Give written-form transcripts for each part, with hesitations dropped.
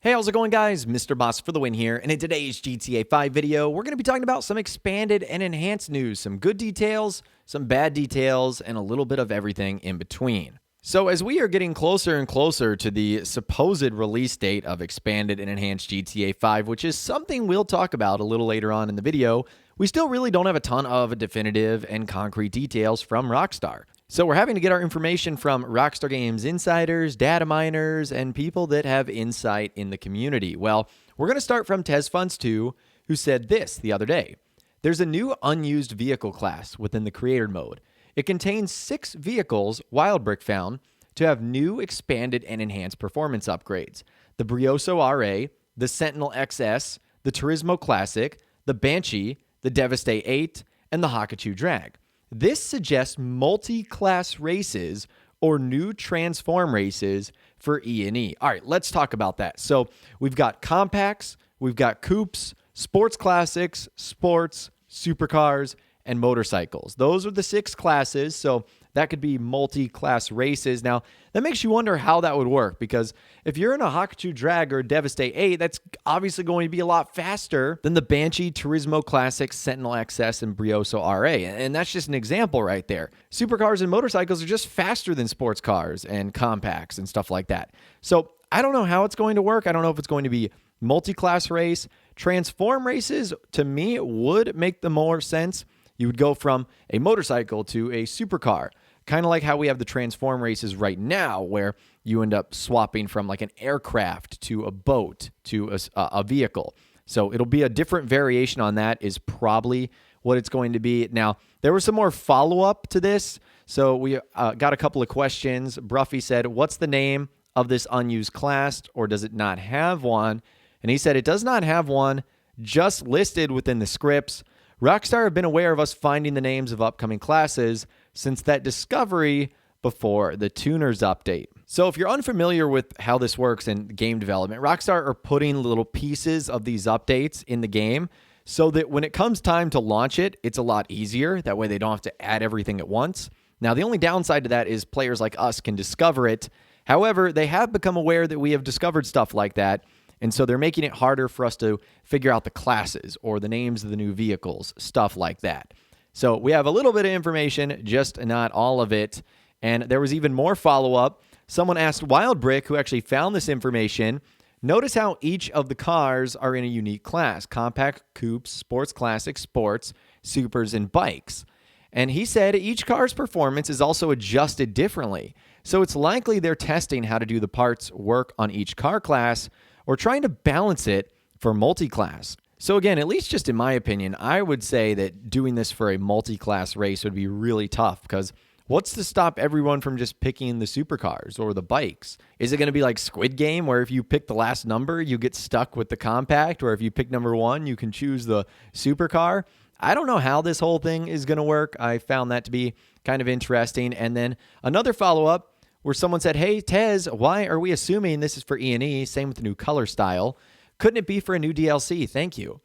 Hey, how's it going, guys? Mr. Boss for the win here, and in today's GTA 5 video, we're going to be talking about some expanded and enhanced news, some good details, some bad details, and a little bit of everything in between. So as we are getting closer and closer to the supposed release date of expanded and enhanced GTA 5, which is something we'll talk about a little later on in the video, we still really don't have a ton of definitive and concrete details from Rockstar. So we're having to get our information from Rockstar Games insiders, data miners, and people that have insight in the community. Well, we're going to start from TezFunds2, who said this the other day. There's a new unused vehicle class within the creator mode. It contains 6 vehicles Wildbrick found to have new expanded and enhanced performance upgrades. The Brioso RA, the Sentinel XS, the Turismo Classic, the Banshee, the Devastate 8, and the Hakachu Drag. This suggests multi-class races or new transform races for E&E. All right, let's talk about that. So we've got compacts, we've got coupes, sports classics, sports, supercars, and motorcycles. Those are the 6 classes, so that could be multi-class races. Now, that makes you wonder how that would work, because if you're in a Hakachu Drag or Devastate 8, that's obviously going to be a lot faster than the Banshee, Turismo Classic, Sentinel XS, and Brioso RA. And that's just an example right there. Supercars and motorcycles are just faster than sports cars and compacts and stuff like that. So I don't know how it's going to work. I don't know if it's going to be multi-class race. Transform races, to me, would make the more sense. You would go from a motorcycle to a supercar, kind of like how we have the transform races right now, where you end up swapping from like an aircraft to a boat to a vehicle. So it'll be a different variation on that is probably what it's going to be. Now, there was some more follow-up to this. So we got a couple of questions. Bruffy said, what's the name of this unused class, or does it not have one? And he said it does not have one, just listed within the scripts. Rockstar have been aware of us finding the names of upcoming classes since that discovery before the Tuners update. So if you're unfamiliar with how this works in game development, Rockstar are putting little pieces of these updates in the game so that when it comes time to launch it, it's a lot easier. That way they don't have to add everything at once. Now, the only downside to that is players like us can discover it. However, they have become aware that we have discovered stuff like that. And so they're making it harder for us to figure out the classes or the names of the new vehicles, stuff like that. So we have a little bit of information, just not all of it. And there was even more follow-up. Someone asked Wildbrick, who actually found this information, notice how each of the cars are in a unique class: compact, coupes, sports classic, sports, supers, and bikes. And he said each car's performance is also adjusted differently. So it's likely they're testing how to do the parts work on each car class, or trying to balance it for multi-class. So again, at least just in my opinion, I would say that doing this for a multi-class race would be really tough, because what's to stop everyone from just picking the supercars or the bikes? Is it going to be like Squid Game, where if you pick the last number, you get stuck with the compact, or if you pick number 1, you can choose the supercar? I don't know how this whole thing is going to work. I found that to be kind of interesting. And then another follow-up, where someone said, hey, Tez, why are we assuming this is for E&E? Same with the new color style. Couldn't it be for a new DLC? Thank you.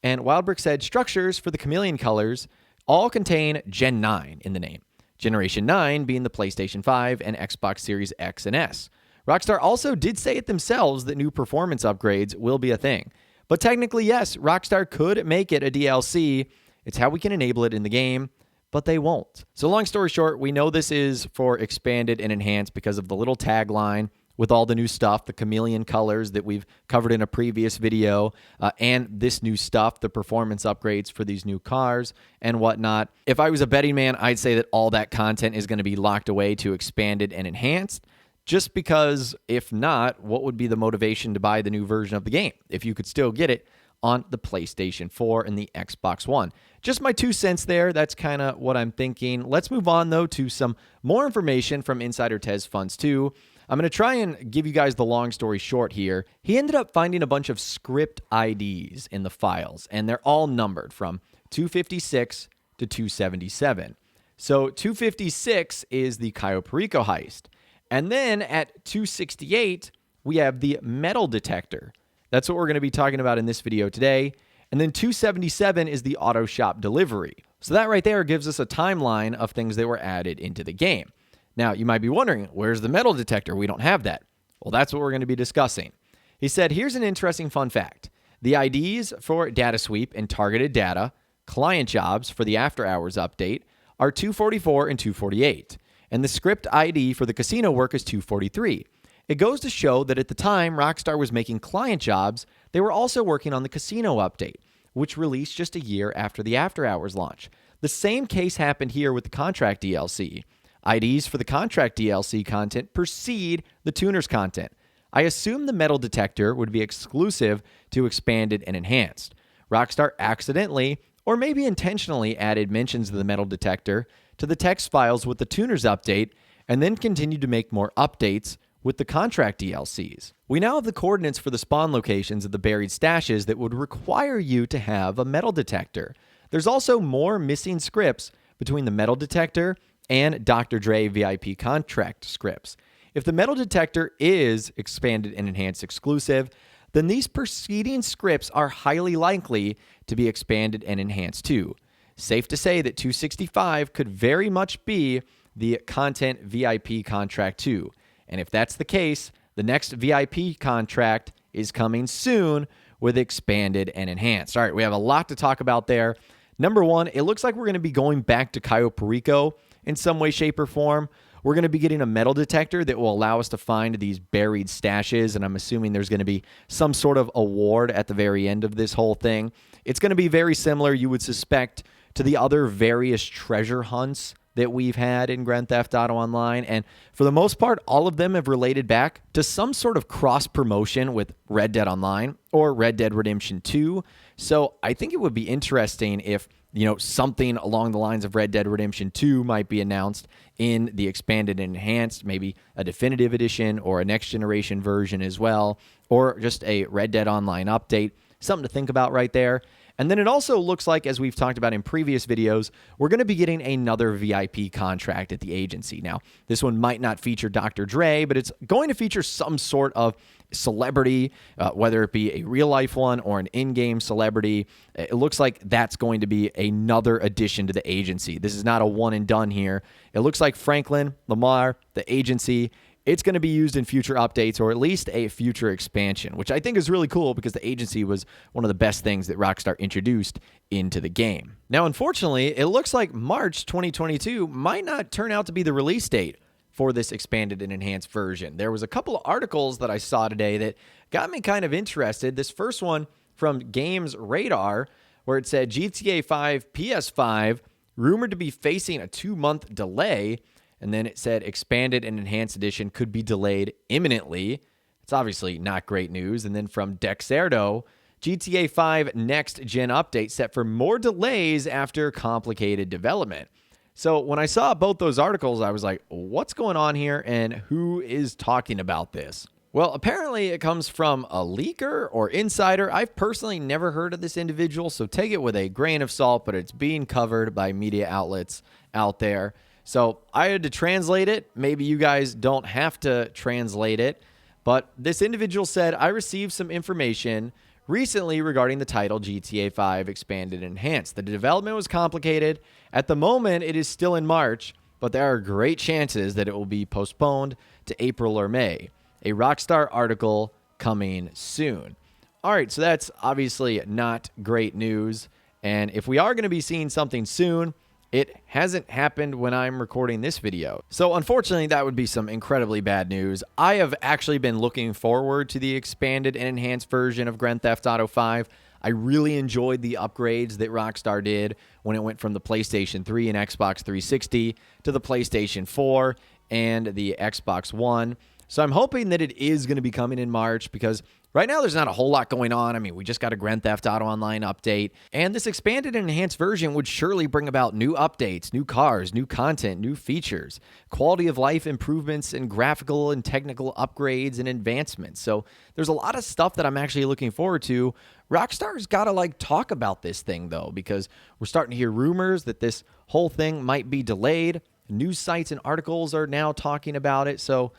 And Wildbrick said, structures for the chameleon colors all contain Gen 9 in the name. Generation 9 being the PlayStation 5 and Xbox Series X and S. Rockstar also did say it themselves that new performance upgrades will be a thing. But technically, yes, Rockstar could make it a DLC. It's how we can enable it in the game, but they won't. So long story short, we know this is for expanded and enhanced because of the little tagline with all the new stuff, the chameleon colors that we've covered in a previous video, and this new stuff, the performance upgrades for these new cars and whatnot. If I was a betting man, I'd say that all that content is going to be locked away to expanded and enhanced, just because if not, what would be the motivation to buy the new version of the game if you could still get it on the PlayStation 4 and the Xbox One? Just my 2 cents there. That's kind of what I'm thinking. Let's move on, though, to some more information from Insider TezFunds2. I'm going to try and give you guys the long story short here. He ended up finding a bunch of script IDs in the files, and they're all numbered from 256 to 277. So 256 is the Cayo Perico heist. And then at 268, we have the metal detector. That's what we're going to be talking about in this video today. And then 277 is the auto shop delivery. So that right there gives us a timeline of things that were added into the game. Now, you might be wondering, where's the metal detector? We don't have that. Well, that's what we're going to be discussing. He said, here's an interesting fun fact. The IDs for data sweep and targeted data, client jobs for the after hours update, are 244 and 248. And the script ID for the casino work is 243. It goes to show that at the time Rockstar was making client jobs, they were also working on the casino update, which released just a year after the after hours launch. The same case happened here with the contract DLC. IDs for the contract DLC content precede the tuners content. I assume the metal detector would be exclusive to expanded and enhanced. Rockstar accidentally, or maybe intentionally, added mentions of the metal detector to the text files with the tuners update, and then continued to make more updates with the contract DLCs. We now have the coordinates for the spawn locations of the buried stashes that would require you to have a metal detector. There's also more missing scripts between the metal detector and Dr. Dre VIP contract scripts. If the metal detector is expanded and enhanced exclusive, then these preceding scripts are highly likely to be expanded and enhanced too. Safe to say that 265 could very much be the content VIP contract too. And if that's the case, the next VIP contract is coming soon with expanded and enhanced. All right, we have a lot to talk about there. Number one, it looks like we're going to be going back to Cayo Perico in some way, shape, or form. We're going to be getting a metal detector that will allow us to find these buried stashes, and I'm assuming there's going to be some sort of award at the very end of this whole thing. It's going to be very similar, you would suspect, to the other various treasure hunts that we've had in Grand Theft Auto Online, and for the most part, all of them have related back to some sort of cross-promotion with Red Dead Online or Red Dead Redemption 2, so I think it would be interesting if something along the lines of Red Dead Redemption 2 might be announced in the expanded and enhanced, maybe a definitive edition or a next generation version as well, or just a Red Dead Online update. Something to think about right there. And then it also looks like, as we've talked about in previous videos, we're going to be getting another VIP contract at the agency. Now, this one might not feature Dr. Dre, but it's going to feature some sort of celebrity, whether it be a real-life one or an in-game celebrity. It looks like that's going to be another addition to the agency. This is not a one-and-done here. It looks like Franklin, Lamar, the agency, it's going to be used in future updates or at least a future expansion, which I think is really cool because the agency was one of the best things that Rockstar introduced into the game. Now, unfortunately, it looks like March 2022 might not turn out to be the release date for this expanded and enhanced version. There was a couple of articles that I saw today that got me kind of interested. This first one from Games Radar, where it said GTA 5 PS5 rumored to be facing a 2-month delay. And then it said expanded and enhanced edition could be delayed imminently. It's obviously not great news. And then from Dexerto, GTA 5 next gen update set for more delays after complicated development. So when I saw both those articles, I was like, what's going on here and who is talking about this? Well, apparently it comes from a leaker or insider. I've personally never heard of this individual, so take it with a grain of salt, but it's being covered by media outlets out there. So I had to translate it. Maybe you guys don't have to translate it. But this individual said, I received some information recently regarding the title GTA 5 Expanded and Enhanced. The development was complicated. At the moment, it is still in March, but there are great chances that it will be postponed to April or May. A Rockstar article coming soon. All right, so that's obviously not great news. And if we are going to be seeing something soon, it hasn't happened when I'm recording this video. So unfortunately, that would be some incredibly bad news. I have actually been looking forward to the expanded and enhanced version of Grand Theft Auto 5. I really enjoyed the upgrades that Rockstar did when it went from the PlayStation 3 and Xbox 360 to the PlayStation 4 and the Xbox One. So I'm hoping that it is going to be coming in March because right now there's not a whole lot going on. I mean, we just got a Grand Theft Auto Online update, and this expanded and enhanced version would surely bring about new updates, new cars, new content, new features, quality of life improvements, and graphical and technical upgrades and advancements. So there's a lot of stuff that I'm actually looking forward to. Rockstar's got to talk about this thing though, because we're starting to hear rumors that this whole thing might be delayed. News sites and articles are now talking about it. So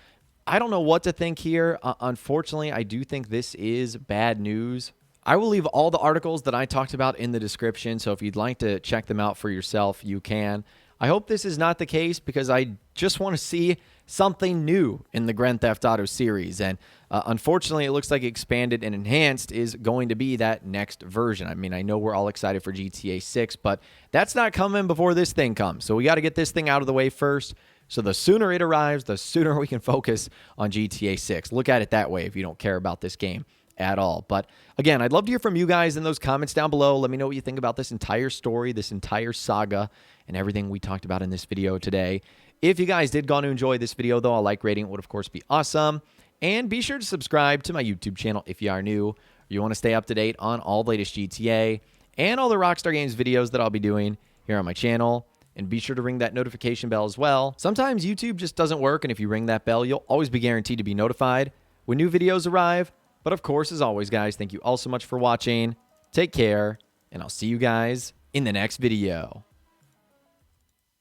I don't know what to think here. Unfortunately, I do think this is bad news. I will leave all the articles that I talked about in the description, so if you'd like to check them out for yourself, you can. I hope this is not the case because I just want to see something new in the Grand Theft Auto series. And unfortunately, it looks like Expanded and Enhanced is going to be that next version. I mean, I know we're all excited for GTA 6, but that's not coming before this thing comes. So we got to get this thing out of the way first. So the sooner it arrives, the sooner we can focus on GTA 6. Look at it that way if you don't care about this game at all. But again, I'd love to hear from you guys in those comments down below. Let me know what you think about this entire story, this entire saga, and everything we talked about in this video today. If you guys did go to enjoy this video, though, a like rating would, of course, be awesome. And be sure to subscribe to my YouTube channel if you are new, or you want to stay up to date on all the latest GTA and all the Rockstar Games videos that I'll be doing here on my channel. And be sure to ring that notification bell as well. Sometimes YouTube just doesn't work, and if you ring that bell, you'll always be guaranteed to be notified when new videos arrive. But of course, as always, guys, thank you all so much for watching. Take care, and I'll see you guys in the next video.